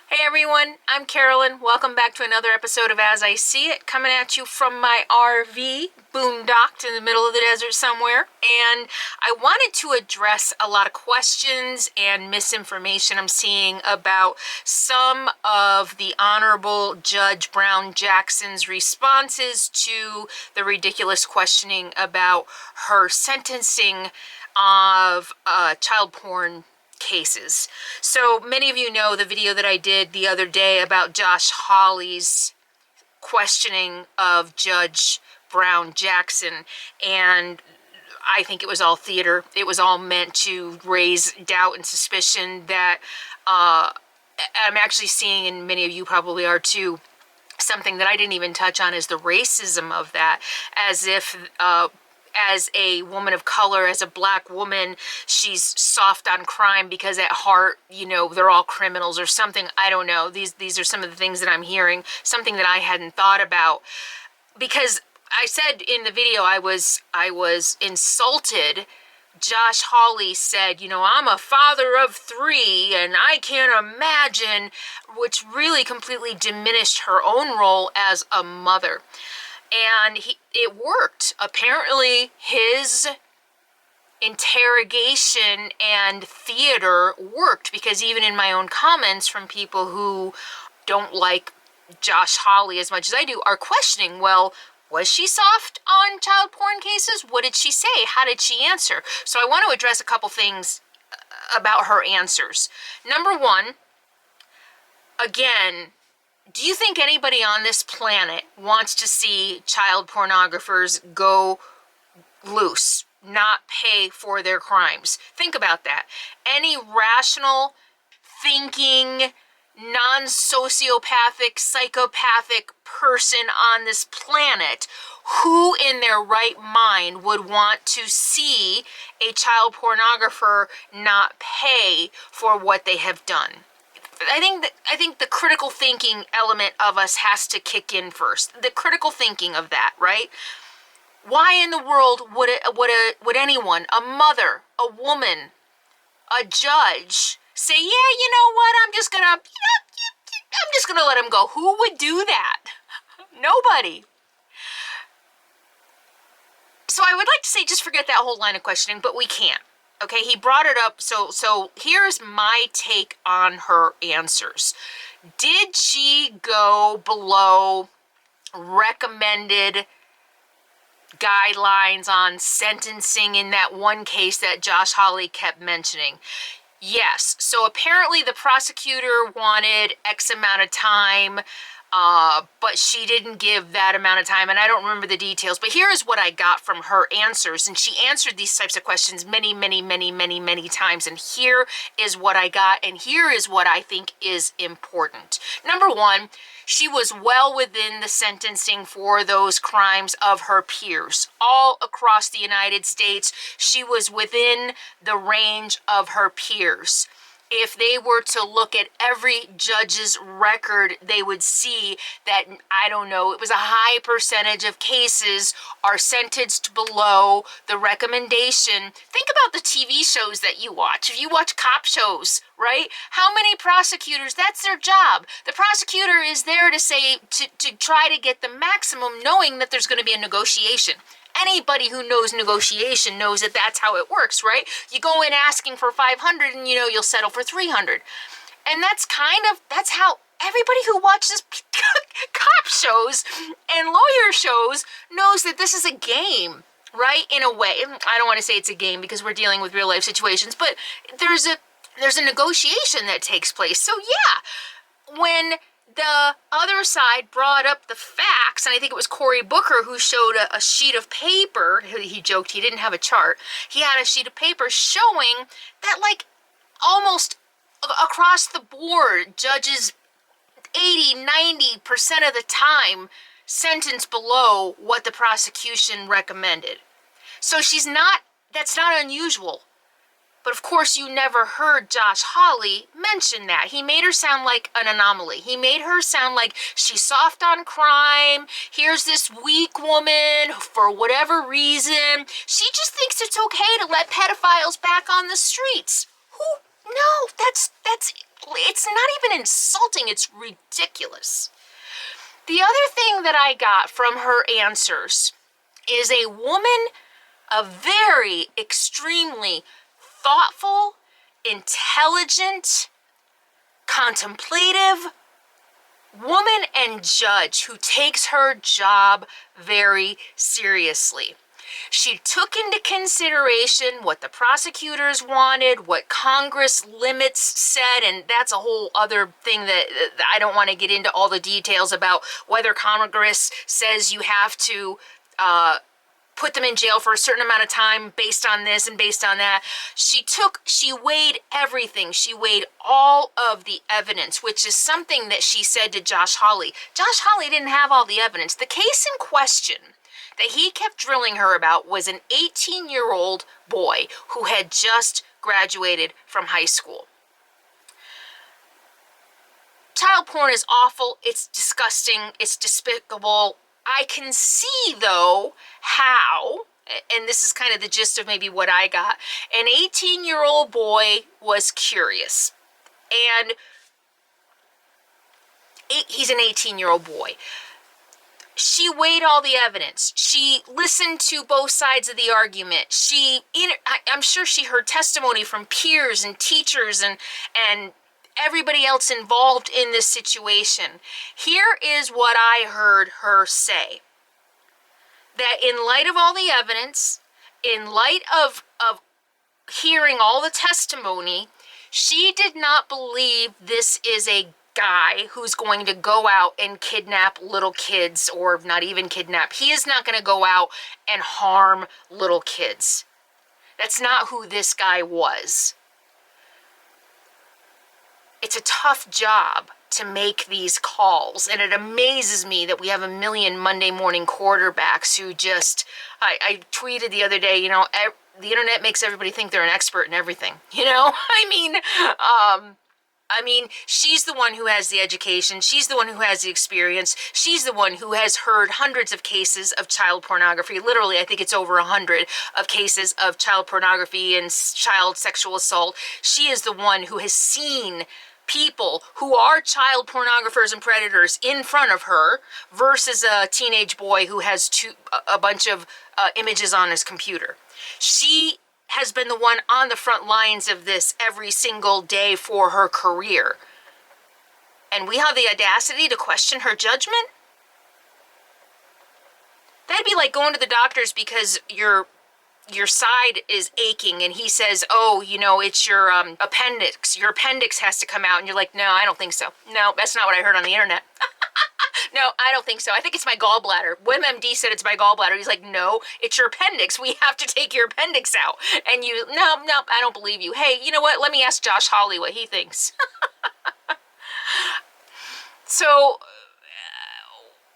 Hey everyone, I'm Carolyn. Welcome back to another episode of As I See It, coming at you from my RV, boondocked in the middle of the desert somewhere. And I wanted to address a lot of questions and misinformation I'm seeing about some of the Honorable Judge Brown Jackson's responses to the ridiculous questioning about her sentencing of child porn cases. So many of you know the video that I did the other day about Josh Hawley's questioning of Judge Brown Jackson, and I think it was all theater. It was all meant to raise doubt and suspicion that I'm actually seeing, and many of you probably are too, something that I didn't even touch on is the racism of that, as if as a woman of color, as a black woman, she's soft on crime because at heart, they're all criminals or something. I don't know. These are some of the things that I'm hearing, something that I hadn't thought about. Because I said in the video I was insulted. Josh Hawley said, I'm a father of 3 and I can't imagine, which really completely diminished her own role as a mother. And it worked. Apparently, his interrogation and theater worked, because even in my own comments from people who don't like Josh Hawley as much as I do are questioning, well, was she soft on child porn cases? What did she say? How did she answer? So I want to address a couple things about her answers. Number one, again, do you think anybody on this planet wants to see child pornographers go loose, not pay for their crimes? Think about that. Any rational, thinking, non-sociopathic, psychopathic person on this planet, who in their right mind would want to see a child pornographer not pay for what they have done? I think the critical thinking element of us has to kick in first. The critical thinking of that, right? Why in the world would anyone, a mother, a woman, a judge, say, yeah, you know what? I'm just gonna let him go. Who would do that? Nobody. So I would like to say, just forget that whole line of questioning, but we can't. Okay, he brought it up, so here's my take on her answers. Did she go below recommended guidelines on sentencing in that one case that Josh Hawley kept mentioning? Yes. So apparently the prosecutor wanted X amount of time, but she didn't give that amount of time, and I don't remember the details. But here is what I got from her answers, and she answered these types of questions many, many, many, many, many times, and here is what I got, and here is what I think is important. Number one, she was well within the sentencing for those crimes of her peers. All across the United States, she was within the range of her peers. If they were to look at every judge's record, they would see that, I don't know, it was a high percentage of cases are sentenced below the recommendation. Think about the TV shows that you watch. If you watch cop shows, right? How many prosecutors, that's their job. The prosecutor is there to say, to try to get the maximum, knowing that there's going to be a negotiation. Anybody who knows negotiation knows that that's how it works, right? You go in asking for 500 and you'll settle for 300. And that's how everybody who watches cop shows and lawyer shows knows that this is a game, right? In a way. I don't want to say it's a game because we're dealing with real life situations, but there's a negotiation that takes place. So yeah, when the other side brought up the facts, and I think it was Cory Booker who showed a sheet of paper. He joked he didn't have a chart. He had a sheet of paper showing that, like, almost across the board, judges 80-90% of the time sentence below what the prosecution recommended. So that's not unusual. But of course, you never heard Josh Hawley mention that. He made her sound like an anomaly. He made her sound like she's soft on crime. Here's this weak woman for whatever reason. She just thinks it's okay to let pedophiles back on the streets. Who? No, that's it's not even insulting, it's ridiculous. The other thing that I got from her answers is a woman, a very extremely thoughtful, intelligent, contemplative woman and judge who takes her job very seriously. She took into consideration what the prosecutors wanted, what Congress limits said, and that's a whole other thing that I don't want to get into all the details about whether Congress says you have to put them in jail for a certain amount of time based on this and based on that. She weighed everything. She weighed all of the evidence, which is something that she said to Josh Hawley. Josh Hawley didn't have all the evidence. The case in question that he kept drilling her about was an 18-year-old boy who had just graduated from high school. Child porn is awful. It's disgusting. It's despicable. I can see, though, how, and this is kind of the gist of maybe what I got, an 18-year-old boy was curious. And he's an 18-year-old boy. She weighed all the evidence. She listened to both sides of the argument. I'm sure she heard testimony from peers and teachers and everybody else involved in this situation. Here is what I heard her say. That in light of all the evidence, in light of hearing all the testimony, she did not believe this is a guy who's going to go out and kidnap little kids, or not even kidnap. He is not going to go out and harm little kids. That's not who this guy was. It's a tough job to make these calls, and it amazes me that we have a million Monday morning quarterbacks who just, I tweeted the other day, the internet makes everybody think they're an expert in everything, I mean, she's the one who has the education. She's the one who has the experience. She's the one who has heard hundreds of cases of child pornography. Literally, I think it's over 100 of cases of child pornography and child sexual assault. She is the one who has seen people who are child pornographers and predators in front of her versus a teenage boy who has a bunch of images on his computer. She has been the one on the front lines of this every single day for her career. And we have the audacity to question her judgment? That'd be like going to the doctors because your side is aching and he says, oh, it's your appendix. Your appendix has to come out. And you're like, no, I don't think so. No, that's not what I heard on the internet. No, I don't think so. I think it's my gallbladder. WebMD said it's my gallbladder. He's like, no, it's your appendix. We have to take your appendix out. And no, I don't believe you. Hey, you know what? Let me ask Josh Hawley what he thinks. So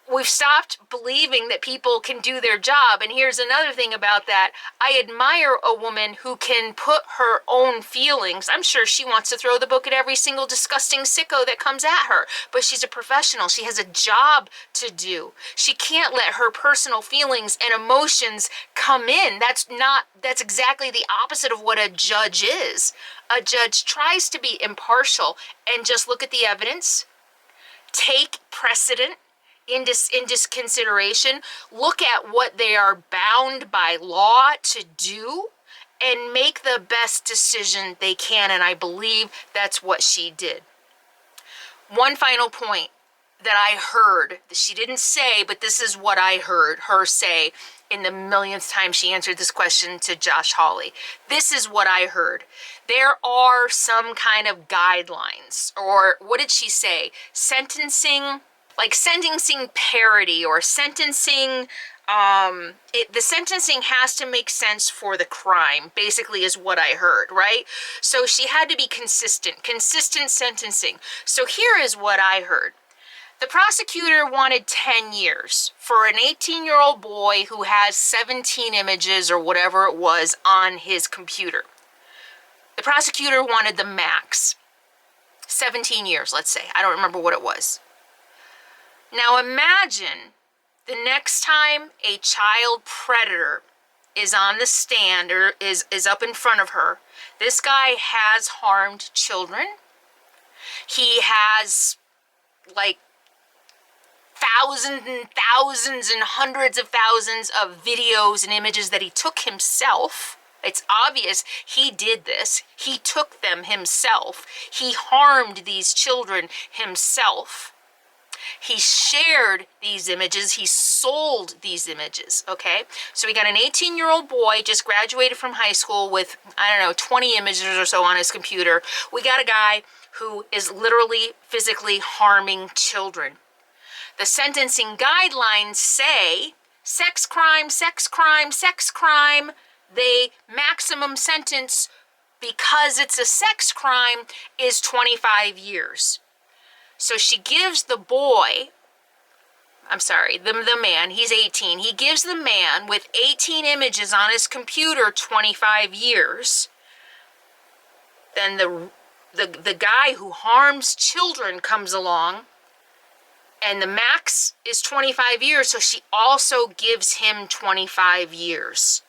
we've stopped believing that people can do their job. And here's another thing about that. I admire a woman who can put her own feelings. I'm sure she wants to throw the book at every single disgusting sicko that comes at her. But she's a professional. She has a job to do. She can't let her personal feelings and emotions come in. That's exactly the opposite of what a judge is. A judge tries to be impartial and just look at the evidence, take precedent in this consideration, look at what they are bound by law to do, and make the best decision they can. And I believe that's what she did. One final point that I heard, that she didn't say, but this is what I heard her say in the millionth time she answered this question to Josh Hawley. This is what I heard. There are some kind of guidelines, or what did she say? Sentencing parity, or sentencing, the sentencing has to make sense for the crime, basically is what I heard, right? So she had to be consistent sentencing. So here is what I heard. The prosecutor wanted 10 years for an 18-year-old boy who has 17 images or whatever it was on his computer. The prosecutor wanted the max. 17 years, let's say. I don't remember what it was. Now imagine the next time a child predator is on the stand or is up in front of her. This guy has harmed children. He has like thousands and thousands and hundreds of thousands of videos and images that he took himself. It's obvious he did this. He took them himself. He harmed these children himself. He shared these images. He sold these images, okay? So we got an 18-year-old boy just graduated from high school with, I don't know, 20 images or so on his computer. We got a guy who is literally physically harming children. The sentencing guidelines say sex crime, sex crime, sex crime. The maximum sentence, because it's a sex crime, is 25 years. So she gives the boy, I'm sorry, the man, he's 18. He gives the man with 18 images on his computer 25 years. Then the guy who harms children comes along, and the max is 25 years, so she also gives him 25 years.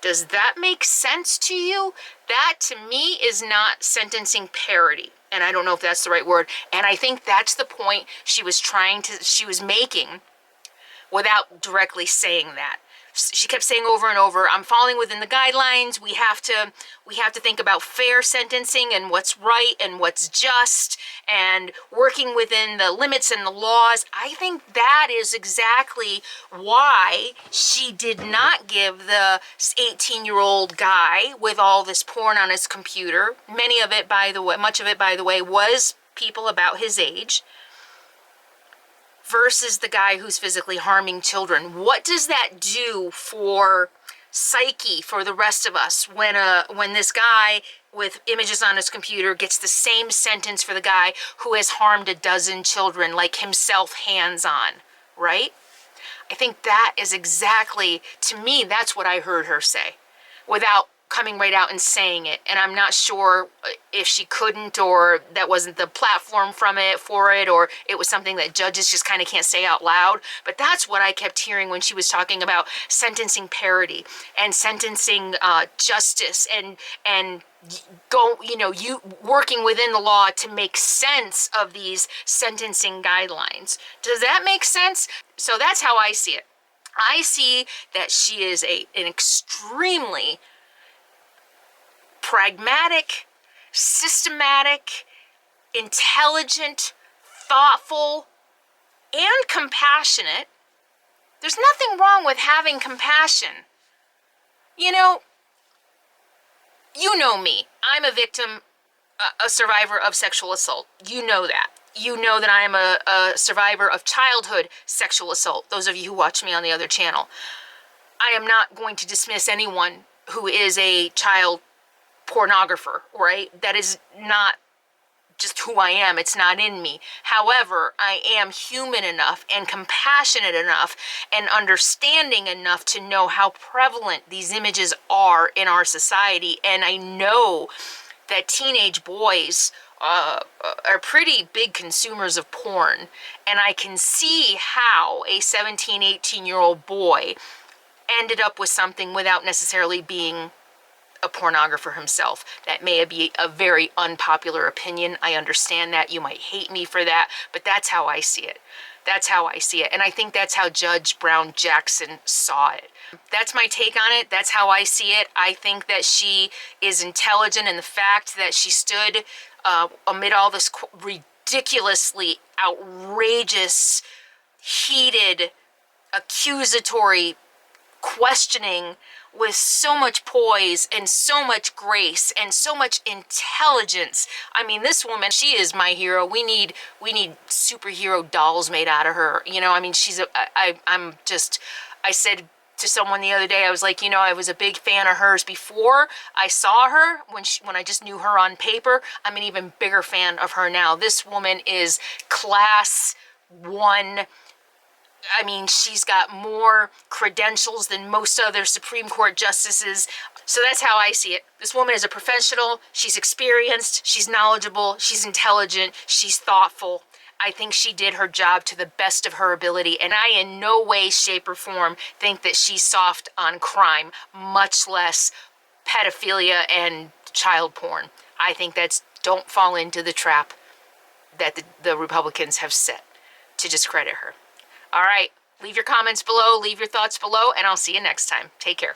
Does that make sense to you? That, to me, is not sentencing parity. And I don't know if that's the right word. And I think that's the point she was making without directly saying that. She kept saying over and over, I'm falling within the guidelines. We have to think about fair sentencing and what's right and what's just and working within the limits and the laws. I think that is exactly why she did not give the 18-year-old guy with all this porn on his computer. Much of it, by the way, was people about his age, versus the guy who's physically harming children. What does that do for psyche for the rest of us when this guy with images on his computer gets the same sentence for the guy who has harmed a dozen children, like himself, hands-on, right? I think that is exactly, to me, that's what I heard her say, without coming right out and saying it. And I'm not sure if she couldn't, or that wasn't the platform for it, or it was something that judges just kind of can't say out loud. But that's what I kept hearing when she was talking about sentencing parity and sentencing justice and you working within the law to make sense of these sentencing guidelines. Does that make sense? So that's how I see it. I see that she is an extremely pragmatic, systematic, intelligent, thoughtful, and compassionate. There's nothing wrong with having compassion. You know me. I'm a victim, a survivor of sexual assault. You know that. You know that I am a survivor of childhood sexual assault, those of you who watch me on the other channel. I am not going to dismiss anyone who is a child pornographer, right? That is not just who I am. It's not in me. However, I am human enough and compassionate enough and understanding enough to know how prevalent these images are in our society. And I know that teenage boys are pretty big consumers of porn. And I can see how a 17, 18-year-old boy ended up with something without necessarily being a pornographer himself. That may be a very unpopular opinion. I understand that. You might hate me for that, but that's how I see it. That's how I see it. And I think that's how Judge Brown Jackson saw it. That's my take on it. That's how I see it. I think that she is intelligent, and the fact that she stood amid all this ridiculously outrageous, heated, accusatory questioning with so much poise and so much grace and so much intelligence. I mean, this woman, she is my hero. We need superhero dolls made out of her. I mean, I said to someone the other day, I was like, I was a big fan of hers before I saw her, when I just knew her on paper. I'm an even bigger fan of her now. This woman is class 1. I mean, she's got more credentials than most other Supreme Court justices. So that's how I see it. This woman is a professional. She's experienced. She's knowledgeable. She's intelligent. She's thoughtful. I think she did her job to the best of her ability. And I in no way, shape, or form think that she's soft on crime, much less pedophilia and child porn. I think that's don't fall into the trap that the Republicans have set to discredit her. All right, leave your comments below, leave your thoughts below, and I'll see you next time. Take care.